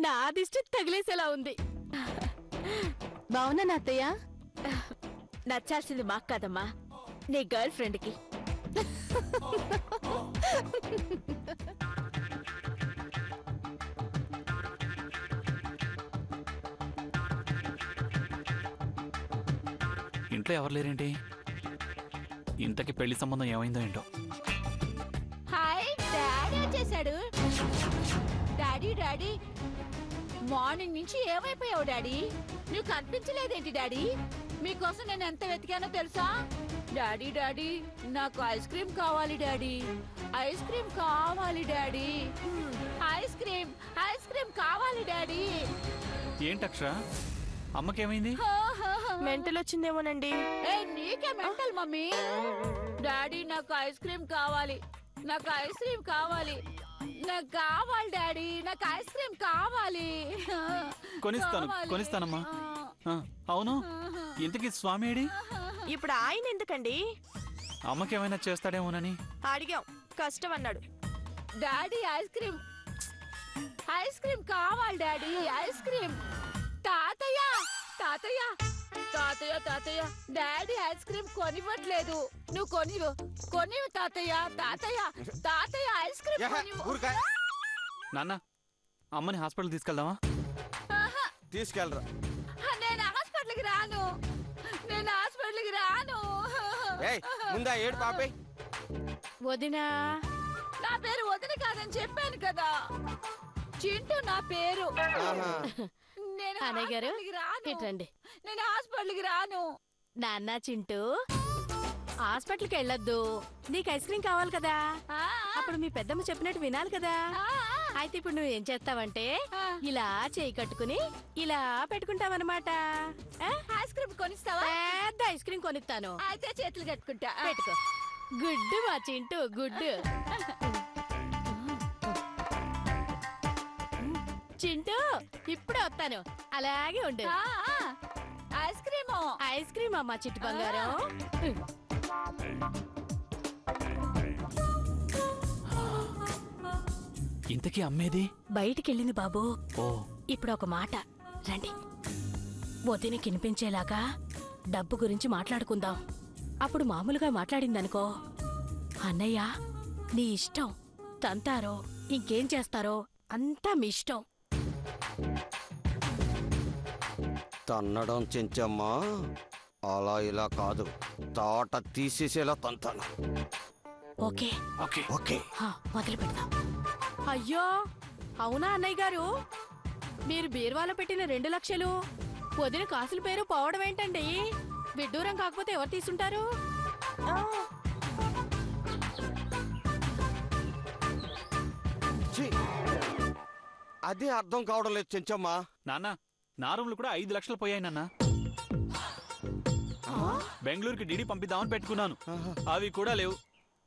నా దిష్టి తగిలేసేలా ఉంది. బావునా అత్తయ్య? నచ్చాల్సింది మాకు కాదమ్మా, నీ గర్ల్ ఫ్రెండ్కి. ఇంట్లో ఎవరు లేరేంటి? ఇంతకి పెళ్లి సంబంధం ఏమైందో ఏంటో. హాయ్ డాడీ వచ్చేసాడు. డాడీ డాడీ మార్నింగ్ నుంచి ఏమైపోయావు డాడీ? నువ్వు కనిపించలేదేంటి డాడీ? మీకోసం నేను ఎంత వెతికానో తెలుసా? డాడీ డాడీ నాకు ఐస్ క్రీమ్ కావాలి డాడీ, ఐస్ క్రీమ్ కావాలి డాడీ, ఐస్ క్రీమ్ కావాలి డాడీ. ఏంటక్షర, అమ్మకేమైంది? మెంటల్ వచ్చిందేమోనండి. నీకే మెంటల్ మమ్మీ. డాడీ నాకు ఐస్ క్రీమ్ కావాలి, నాకు ఐస్ క్రీమ్ కావాలి, నాకు కావాలి డాడీ, నాకు ఐస్ క్రీమ్ కావాలి. కొనిస్తానమ్మా. అవును, ఇంతకీ స్వామి ఏడి? ఇప్పుడు ఆయన ఎందుకండి? అమ్మకేమైనా చేస్తాడేమోనని అడిగాం, కష్టం అన్నాడు. డాడీ ఐస్ క్రీమ్ కావాలి డాడీ, ఐస్ క్రీమ్. తాతయ్య తాతయ్య తాతయ్య తాతయ్య డాడీ ఐస్ క్రీమ్ కొనివ్వట్లేదు. నువ్వు కొనివు తాతయ్య, తాతయ్య తాతయ్య ఐస్ క్రీమ్ కొనివ్వు. నాన్న, అమ్మని హాస్పిటల్ తీసుకెళ్దామా? తీసుకెళ్ళరా. నేను హాస్పిటల్కి రాను, నేను హాస్పిటల్కి రాను. ముందా ఏడు పాపే. వదినా, నా పేరు వదిన కాదని చెప్పాను కదా, చింటూ నా పేరు. నేను అన్నయ్య గారు రాను, ఇట్రండి. నేను హాస్పిటల్కి రాను. నాన్న చింటూ, హాస్పిటల్కి వెళ్ళొద్దు. నీకు ఐస్ క్రీమ్ కావాలి కదా, అప్పుడు మీ పెద్దమ్మ చెప్పినట్టు వినాలి కదా. అయితే ఇప్పుడు నువ్వు ఏం చేస్తావంటే ఇలా చేయి కట్టుకుని ఇలా పెట్టుకుంటావన్నమాట. Ice cream కొనిస్తావా? పెద్ద ఐస్ క్రీమ్ కొనిస్తాను. అయితే చేతులు కట్టుకుంటా. పెట్టుకో. గుడ్డు మా చింటూ, గుడ్డు. చింటూ, ఇప్పుడే వస్తాను, అలాగే ఉండు. ఐస్ క్రీమ్ ఐస్ క్రీమ్ అమ్మా చిట్టు బంగారం. ఇంతకీ అమ్మేది? బయటికెళ్ళింది బాబు. ఓ, ఇప్పుడు ఒక మాట రండి, వదిని కినిపించేలాగా డబ్బు గురించి మాట్లాడుకుందాం. అప్పుడు మామూలుగా మాట్లాడిందనుకో, అన్నయ్య నీ ఇష్టం, తంతారో ఇంకేం చేస్తారో అంతా మీ ఇష్టం. తన్నడం చెంచమ్మా, అలా ఇలా కాదు, తాట తీసేసేలా తంతాను. ఓకే ఓకే ఓకే, మొదలు పెడదాం. అయ్యో అవునా అన్నయ్య గారు, మీరు బీరువాలో పెట్టిన 2 లక్షలు వదిన కాసుల పేరు పోవడం ఏంటండి? విడ్డూరం కాకపోతే ఎవరు తీసుంటారు? అదే అర్థం కావడం లేదు చెంచమ్మా. నాన్న, నా రూమ్లు కూడా 5 లక్షలు పోయాయి నాన్న. బెంగళూరుకి డీడీ పంపిద్దామని పెట్టుకున్నాను, అవి కూడా లేవు.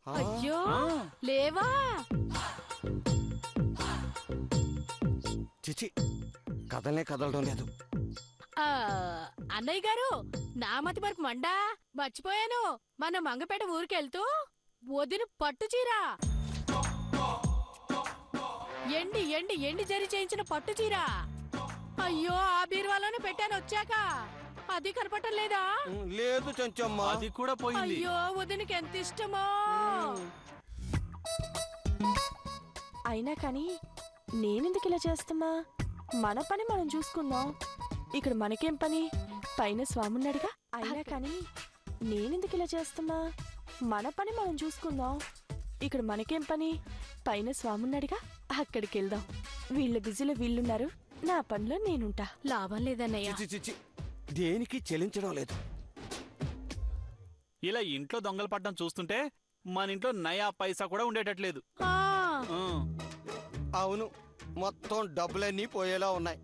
అయ్యో లేవా? చిచి, కదలనే కదలడం లేదు. అన్నయ్య గారు, నా మతి మరపు మండా, మర్చిపోయాను. మన మంగపేట ఊరికెళ్తూ వదిన పట్టు చీర, ఎండి ఎండి ఎండి జరి చేయించిన పట్టు చీర, అయ్యో ఆ బీరువాలోనే పెట్టాను వచ్చాక. అది కనపడటం లేదా? లేదు చెంచమ్మా, అది కూడా పోయింది. అయ్యో వదినకి ఎంత ఇష్టమో. అయినా కానీ నేనెందుకు ఇలా చేస్తున్నా? మన పని మనం చూసుకుందాం. ఇక్కడ మనకేం పని? పైన స్వామున్నాడుగా. అయినా కానీ నేనెందుకు ఇలా చేస్తున్నా? మన పని మనం చూసుకుందాం. ఇక్కడ మనకేం పని? పైన స్వామున్నాడుగా, అక్కడికి వెళ్దాం. వీళ్ళ బిజీలో వీళ్ళున్నారు, నా పనిలో నేనుంటా. లాభం లేదన్నయ్య. చిచి, దేనికి చెలించడం లేదు. ఇలా ఇంట్లో దొంగలు పడ్డం చూస్తుంటే మన ఇంట్లో నయా పైసా కూడా ఉండేటట్లేదు. అవును, మొత్తం డబ్బులన్నీ పోయేలా ఉన్నాయి.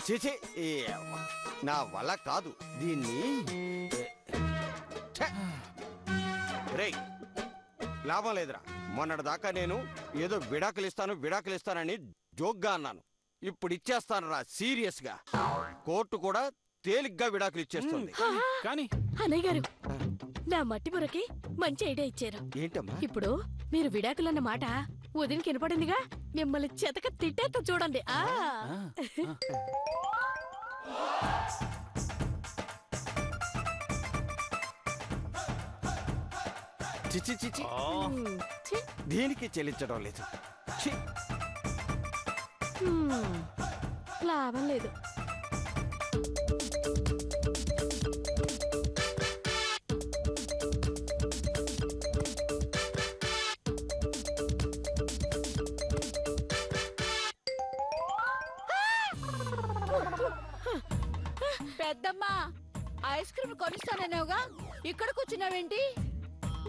చిచి, నా వల్ల కాదు దీన్ని. రేయ్, లాభం లేదురా. మొన్నటి దాకా నేను ఏదో విడాకులిస్తానని జోక్గా అన్నాను. ఇప్పుడు ఇచ్చేస్తాను రా, సీరియస్ గా. కోర్టు కూడా తేలిగ్గా విడాకులు ఇచ్చేస్తుంది. కానీ అన్నయ్య గారు నా మట్టి బుర్రకి మంచి ఐడియా ఇచ్చారు. ఏంటమ్మా? ఇప్పుడు మీరు విడాకులన్న మాట వదిలికి వినపడిందిగా, మిమ్మల్ని చెతక తిట్టేస్తా చూడండి. చిచి చిచి, ఛీ, దేనికి చెల్లించడం లేదు. ఛీ. లాభం లేదు. పెద్దమ్మా, ఐస్ క్రీమ్ కొనిస్తానన్నావుగా, ఇక్కడ కూర్చున్నావేంటి?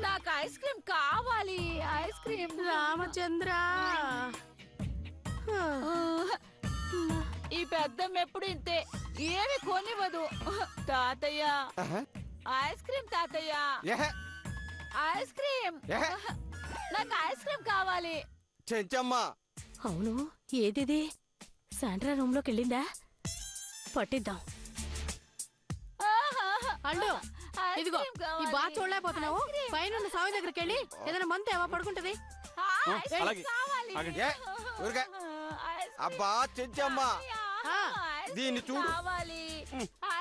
నాకు ఐస్ క్రీమ్ కావాలి. Ice cream. రామచంద్ర, ఈ పెద్దమ్మ ఎప్పుడు ఇంతే, ఏమి కొనివ్వదు. తాతయ్య, ఆహా. ఐస్ క్రీమ్ తాతయ్య, ఏహే, ఐస్ క్రీమ్. ఏహే. నాకు ఐస్ క్రీమ్ కావాలి. చెంచమ్మా, అవును, ఏదిది? శాండ్రా రూమ్ లోకి వెళ్ళిందా? పట్టిద్దాం. అండు, ఐస్ ఇదిగో క్రీమ్ ఈ కావాలి. బాగా చూడలేకపోతున్నావు. Ice cream. పైన సావి దగ్గరికి వెళ్ళి ఏదైనా మంత్ ఏవో పడుకుంటది. ఐస్ క్రీమ్ అలాగే. కావాలి. ఆగండి. ఏ, ఊరికే. ఐస్ క్రీమ్ అబ్బా చెంచమ్మా, ఆ, ఐస్ దీన్ని క్రీమ్ చూడు. కావాలి.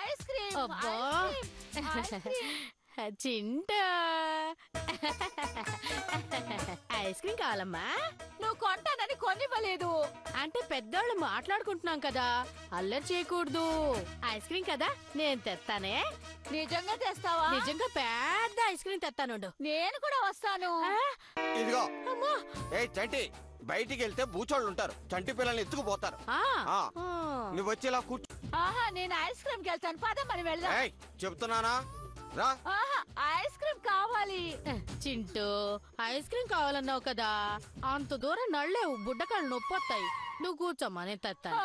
Ice cream. అబ్బా. Ice cream. Chintu, ice cream కావాలమ్మా? నువ్వు కొంటానని కొనివ్వలేదు. అంటే పెద్దోళ్ళు మాట్లాడుకుంటున్నాం కదా, అల్లరి చేయకూడదు. ఐస్ క్రీమ్ కదా, నేను తెస్తానే. నిజంగా తెస్తావా? నిజంగా పెద్ద ఐస్ క్రీమ్ తెస్తానుండు. నేను కూడా వస్తాను. ఇదిగో. ఏ చంటి, బయటికి వెళ్తే బూచోళ్ళు ఉంటారు, చంటి పిల్లల్ని ఎత్తుకుపోతారు. ఆ, నువ్వు వచ్చి ఇలా కూర్చో. ఆహా, నేను ఐస్ క్రీమ్ కి వెళ్తాను. పద మనం వెళ్దాం. ఏయ్, చెప్తున్నానా, రా. ఆహా, ఐస్ క్రీమ్ కావాలి. చింటూ, ఐస్ క్రీమ్ కావాలన్నావు కదా, అంత దూరం నడలేవు, బుడ్డకాళ్ళు నొప్పొస్తాయి. నువ్వు కూర్చోమ్మా, నేను తెస్తాను.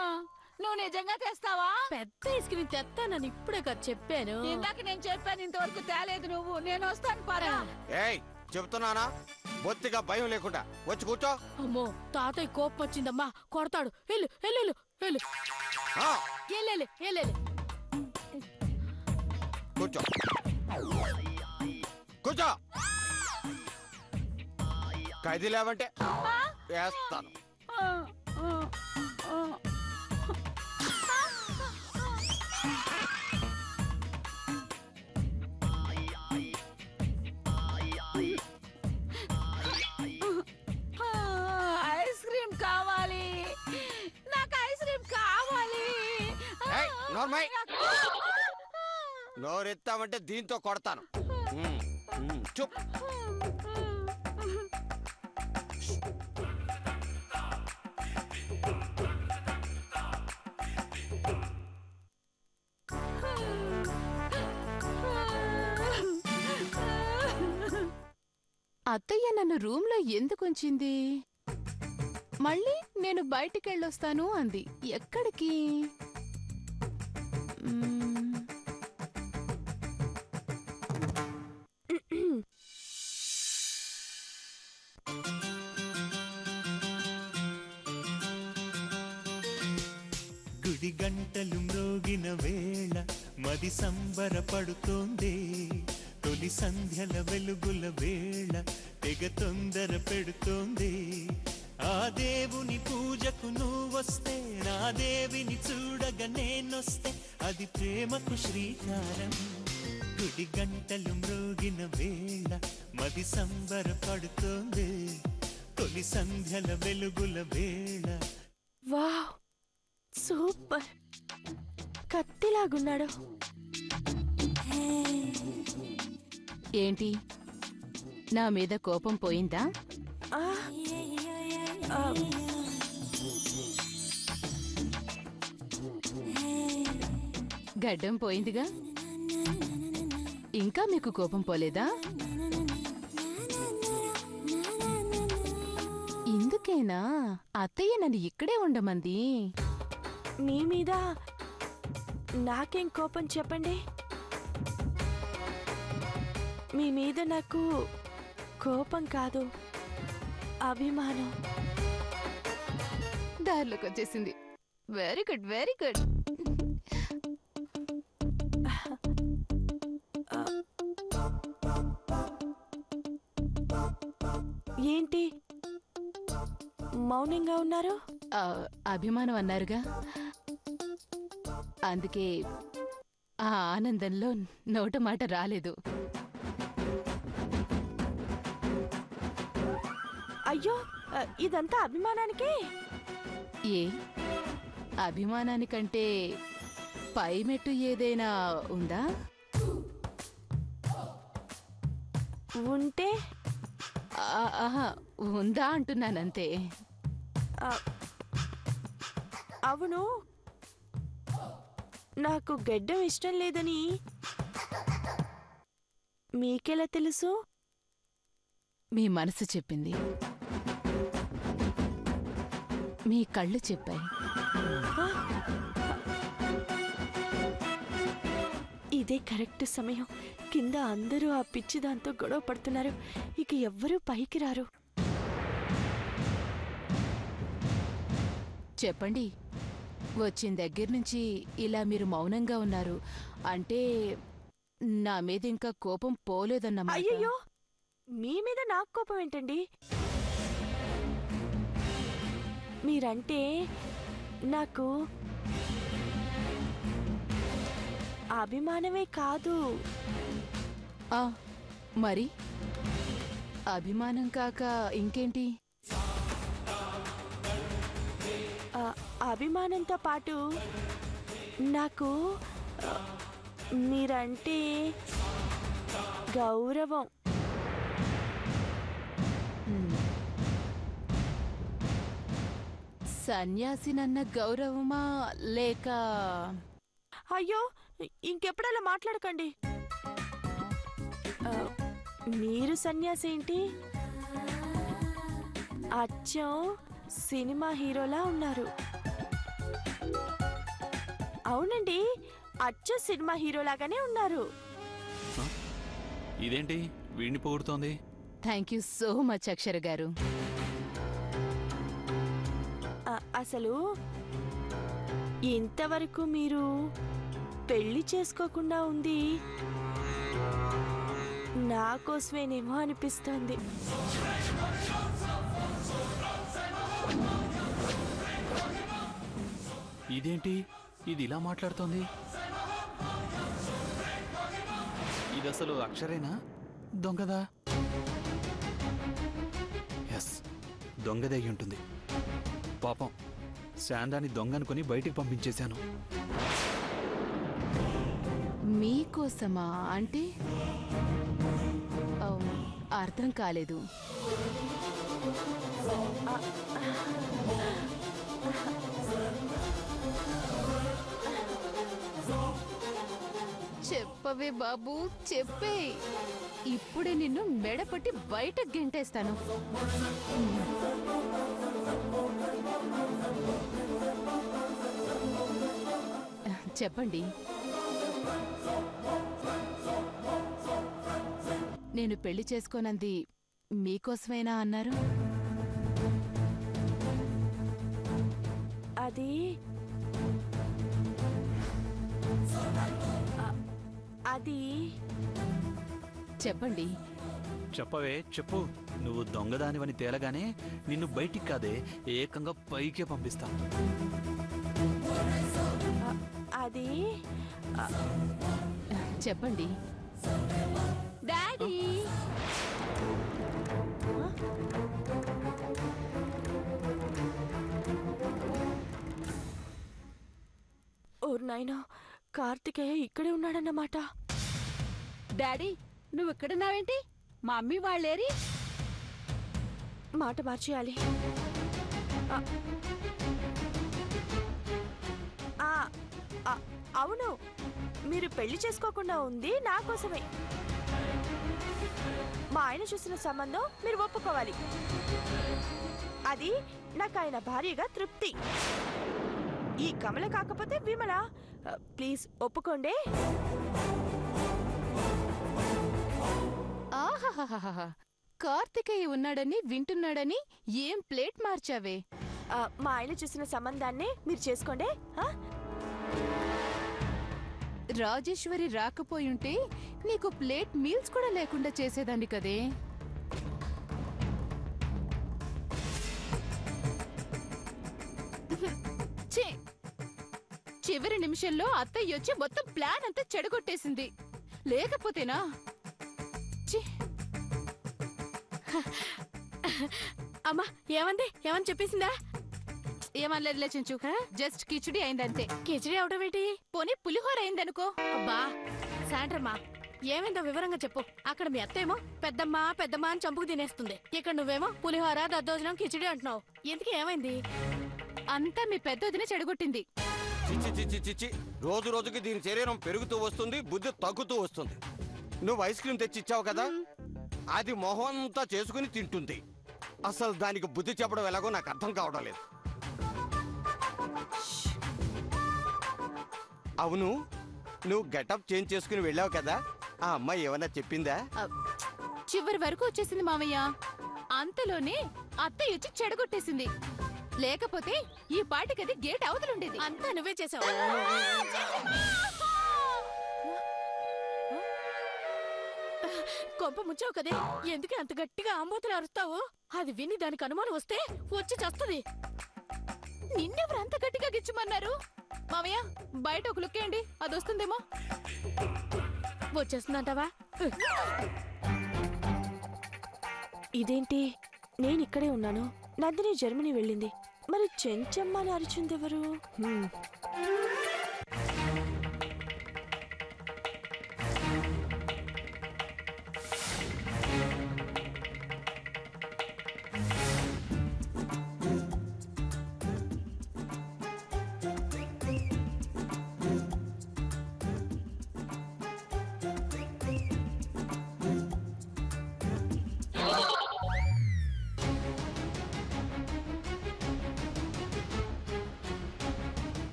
నువ్వు నిజంగా తెస్తావా? పెద్ద ఐస్ క్రీమ్ తెస్తానని ఇప్పుడే కదా చెప్పాను. ఇందాక నేను చెప్పాను, ఇంతవరకు తేలేదు నువ్వు. నేను వస్తాను, పద. ఏయ్, చెప్తున్నానా, బొత్తిగా భయం లేకుండా వచ్చి కూర్చో. అమ్మో, తాతయ్య కోపం వచ్చిందమ్మా, కొడతాడు. వెళ్ళు వెళ్ళు వెళ్ళు వెళ్ళు. ఆ, వెళ్ళేలే వెళ్ళేలే. కూర్చో కూర్చో. ఖైదీ లేవంటే వేస్తాను. ఐస్ క్రీమ్ కావాలి. నాకు ఐస్ క్రీమ్ కావాలి. ఏయ్, నోర్మై. నోరెత్తామంటే దీంతో కొడతాను. చూప్. అత్తయ్య నన్ను రూమ్లో ఎందుకుంచింది? మళ్ళీ నేను బయటికెళ్ళొస్తాను అంది. ఎక్కడికి? గుడి గంటలు మ్రోగిన వేళ మది సంబరపడుతోంది. తొలి సంధ్యల వెలుగుల వేళ తెగ తొందర పెడుతోంది. ఆ దేవుని పూజకు నువ్వొస్తే, నా దేవిని చూడగా నేనొస్తే, అది ప్రేమకు శ్రీకారం. గుడి గంటలు మ్రోగిన వేళ మది సంబరపడుతోంది. తొలి సంధ్యల వెలుగుల వేళ. వావ్, సూపర్, కత్తిలాగున్నాడు. ఏంటి, నా మీద కోపం పోయిందా? ఆ, ఆ, గడ్డం పోయిందిగా, ఇంకా మీకు కోపం పోలేదా? ఇందుకేనా అత్తయ్య నన్ను ఇక్కడే ఉండమంది? మీ మీద నాకేం కోపం చెప్పండి? మీ మీద నాకు కోపం కాదు, అభిమానం. దారిలోకి వచ్చేసింది. Very good, very good. ఏంటి మౌనంగా ఉన్నారు? అభిమానం అన్నారుగా, అందుకే ఆ ఆనందంలో నోట మాట రాలేదు. అయ్యో, ఇదంతా అభిమానానికే? ఏ అభిమానానికంటే పై మెట్టు ఏదైనా ఉందా? ఉంటే ఆహా, ఉందా అంటున్నానంతే. అవును, నాకు గెడ్డం ఇష్టం లేదని మీకెలా తెలుసు? మీ మనసు చెప్పింది, మీ కళ్ళు చెప్పాయి. ఇదే కరెక్ట్ సమయం. కింద అందరూ ఆ పిచ్చి దాంతో గొడవ పడుతున్నారు. ఇక ఎవ్వరూ పైకి రారు. చెప్పండి, వచ్చిన దగ్గర నుంచి ఇలా మీరు మౌనంగా ఉన్నారు అంటే నా మీద ఇంకా కోపం పోలేదన్నమాట. అయ్యయ్యో, మీ మీద నాకు కోపం ఏంటండి? మీరంటే నాకు అభిమానమే కాదు. మరి అభిమానం కాక ఇంకేంటి? అభిమానంతో పాటు నాకు మీరంటే గౌరవం. సన్యాసినన్న గౌరవమా లేక? అయ్యో, ఇంకెప్పుడలా మాట్లాడకండి. మీరు సన్యాసి ఏంటి? అచ్చం సినిమా హీరోలా ఉన్నారు. అవునండి, అచ్చం సినిమా హీరోలాగానే ఉన్నారు. ఇదేంటి వీడిని పొగుడుతోంది? థ్యాంక్ యూ సో మచ్ అక్షర గారు. అసలు ఇంతవరకు మీరు పెళ్లి చేసుకోకుండా ఉంది నా కోసమేనేమో అనిపిస్తోంది. ఇదేంటి ఇది ఇలా మాట్లాడుతోంది? ఇది అసలు అక్షరేనా? దొంగదా? ఎస్, దొంగదే అయి ఉంటుంది. పాపం శాందాన్ని దొంగనుకొని బయటికి పంపించేశాను. మీకోసమా అంటే? అర్థం కాలేదు. చెప్పవే బాబు, చెప్పే. ఇప్పుడే నిన్ను మెడపట్టి బయట గెంటేస్తాను. చెప్పండి, నేను పెళ్లి చేసుకోనంది మీకోసమేనా అన్నారు? అది అది చెప్పండి. చెప్పవే, చెప్పు. నువ్వు దొంగదానివని తేలగానే నిన్ను బయటికి కాదే ఏకంగా పైకే పంపిస్తా. అది చెప్పండి. డాడీ, ఓ నాయనా, కార్తికేయ ఇక్కడే ఉన్నాడన్నమాట. డాడీ, నువ్వు ఇక్కడున్నావేంటి? మా మమ్మీ వాళ్ళేరి? మాట మార్చేయాలి. అవును, మీరు పెళ్లి చేసుకోకుండా ఉంది నా కోసమే. మా ఆయన చూసిన సంబంధం మీరు ఒప్పుకోవాలి. అది నాకు ఆయన భార్యగా తృప్తి. ఈ కమల కాకపోతే విమల. ప్లీజ్ ఒప్పుకోండి. ఆహాహాహా, కార్తికేయ ఉన్నాడని వింటున్నాడని ఏం ప్లేట్ మార్చావే? మా ఆయన చూసిన సంబంధాన్ని మీరు చేసుకోండి. రాజేశ్వరి రాకపోయుంటే నీకు ప్లేట్ మీల్స్ కూడా లేకుండా చేసేదాన్ని కదే. ఛీ! చివరి నిమిషంలో అత్తయ్య వచ్చి మొత్తం ప్లాన్ అంతా చెడగొట్టేసింది. లేకపోతేనా ఛీ! అమ్మా ఏమని చెప్పేసిందా? ఏమనలేదులే చెంచు, జస్ట్ కిచిడి అయిందంతే. కిచిడి అవడం ఏంటి? పోనీ పులిహోర అయిందనుకో. అబ్బా శాండ్రమ్మా, ఏమైందో వివరంగా చెప్పు. అక్కడ మీ అత్తేమో పెద్దమ్మ అని చంపుకు తినేస్తుంది. ఇక్కడ నువ్వేమో పులిహోర దద్దోజనం కిచిడి అంటున్నావు. ఎందుకు ఏమైంది? అంతా మీ పెద్దదినే చెడగొట్టింది. చిచ్చి చిచ్చి చిచ్చి, రోజు రోజుకి దీని శరీరం పెరుగుతూ వస్తుంది, బుద్ధి తగ్గుతూ వస్తుంది. నువ్వు ఐస్ క్రీమ్ తెచ్చి ఇచ్చావు కదా, అది మొహం అంతా చేసుకుని తింటుంది. అసలు దానికి బుద్ధి చెప్పడం ఎలాగో నాకు అర్థం కావడం లేదు. అవును, నువ్వు గెటప్ చేంజ్ చేసుకుని వెళ్ళావు కదా, ఆ అమ్మాయి ఏమన్నా చెప్పిందా? చివరి వరకు వచ్చేసింది మామయ్య. అంతలోనే అత్తయ్య వచ్చి చెడగొట్టేసింది. లేకపోతే ఈ పాటికది గేట్ అవతలుండేది. అంతా నువ్వే చేసావు. కొంప ముంచావు కదే, ఎందుకు అంత గట్టిగా ఆంబోతులు అరుస్తావు? అది విని దానికి అనుమానం వస్తే వచ్చి చస్తది. నిన్నెవరు అంత గట్టిగా గిచ్చమన్నారు? మామయ్య, బయట ఒక లుక్కేయండి, అది వస్తుందేమో. వచ్చేస్తుందంటావా? ఇదేంటి, నేను ఇక్కడే ఉన్నాను, నందిని జర్మనీ వెళ్ళింది, మరి చెంచమ్మ అని అరిచిందెవరు?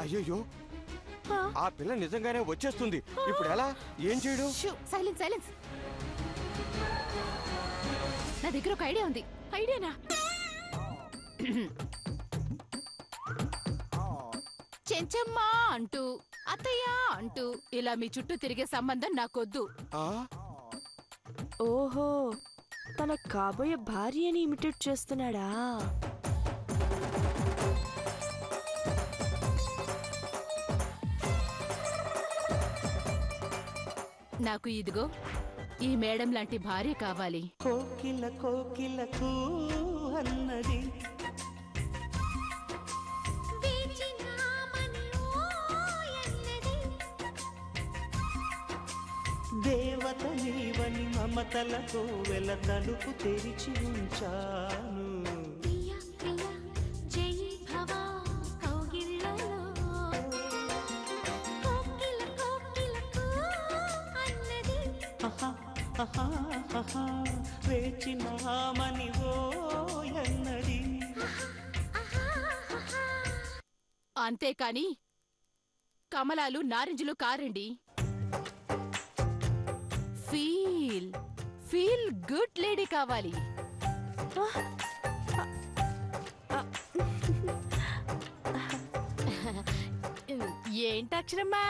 అయ్యో, ఆ పిల్ల నిజంగానే వచ్చేస్తుంది. ఇప్పుడు ఎలా? ఏం చేయడు? Silence silence. నా దగ్గర ఒక ఐడియా ఉంది. ఐడియానా? చెంచమ్మ అంటూ, అత్తయ్య అంటూ ఇలా మీ చుట్టూ తిరిగే సంబంధం నాకొద్దు. ఓహో, తన కాబోయే భార్యని ఇమిటేట్ చేస్తున్నాడా? నాకు ఇదిగో ఈ మేడం లాంటి భార్య కావాలి. కోకిల కోకిలకు అన్నది దేవత నీవని మమతలతో వెల తలుపు తెరిచి ఉంచాను. వేచినామని ఓయన్నది. అంతేకాని కమలాలు నారింజలు కారండి. ఫీల్ ఫీల్ గుడ్ లేడీ కావాలి. ఏంటక్షరమ్మా,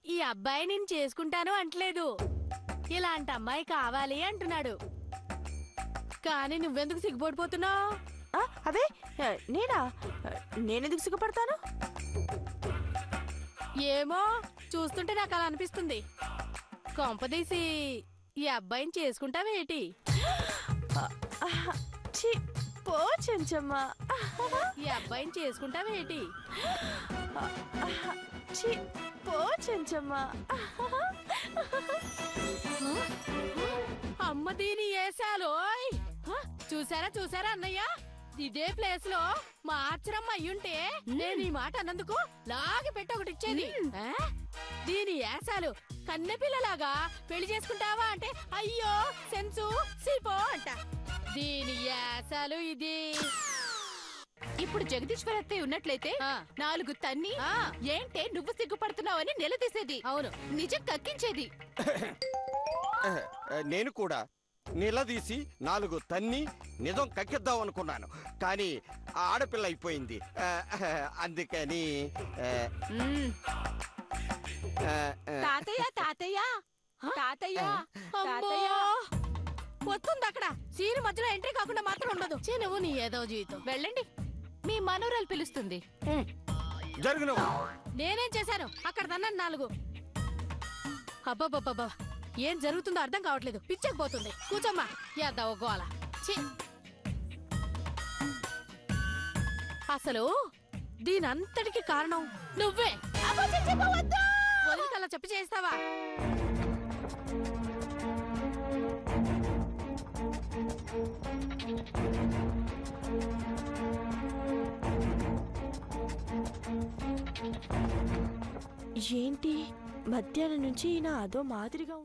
ఈ అబ్బాయి నేను చేసుకుంటాను అంటలేదు, ఇలాంటి అమ్మాయి కావాలి అంటున్నాడు. కానీ నువ్వెందుకు సిగ్గుపడిపోతున్నావు? అదే నేనా? నేనెందుకు సిగ్గుపడతాను? ఏమో, చూస్తుంటే నాకు అలా అనిపిస్తుంది. కొంపదీసి ఈ అబ్బాయిని చేసుకుంటావేటి? పో చెంచమ్మ. ఈ అబ్బాయిని చేసుకుంటావేటి? పో చెంచమ్మ. అమ్మ దీని ఏసాలోయ్. చూసారా అన్నయ్య, ఇదే ప్లేస్ లో మా ఆచరమ్మ అయ్యుంటే నేను ఈ మాట అన్నందుకు లాగి పెట్టి ఒకటి ఇచ్చేది. దీని ఏసాలు కన్నెపిల్లలాగా పెళ్లి చేసుకుంటావా అంటే అయ్యో సెన్సు సీపో అంట. దీని ఏసాలు ఇది. ఇప్పుడు జగదీశ్వర అత్తయ్య ఉన్నట్లయితే 4 తన్ని ఏంటే నువ్వు సిగ్గుపడుతున్నావని నిలదీసేది. అవును, నిజం కక్కించేది. నేను కూడా నిలదీసి 4 తన్ని నిజం కక్కిద్దాం అనుకున్నాను, కానీ ఆడపిల్ల అయిపోయింది. అందుకని తాతయ్య తాతయ్య తాతయ్య తాతయ్య వస్తుంది అక్కడ. సీన్ మధ్యలో ఎంట్రీ కాకుండా మాత్రం ఉండదు. నువ్వు నీ ఏదో జీవితం వెళ్ళండి. మీ మనోరాలు పిలుస్తుంది. జరుగును. నేనేం చేశాను? అక్కడ తన్నాను 4. అబ్బబ్బబ్బబ్బా, ఏం జరుగుతుందో అర్థం కావట్లేదు. పిచ్చకపోతుంది. కూర్చోమ్మా. యాదవ గోల. ఛీ! అసలు దీనంతటికి కారణం నువ్వే. వదిలికల్లా చెప్పి చేస్తావా? ఏంటి మధ్యాహ్నం నుంచి ఈయన అదో మాదిరిగా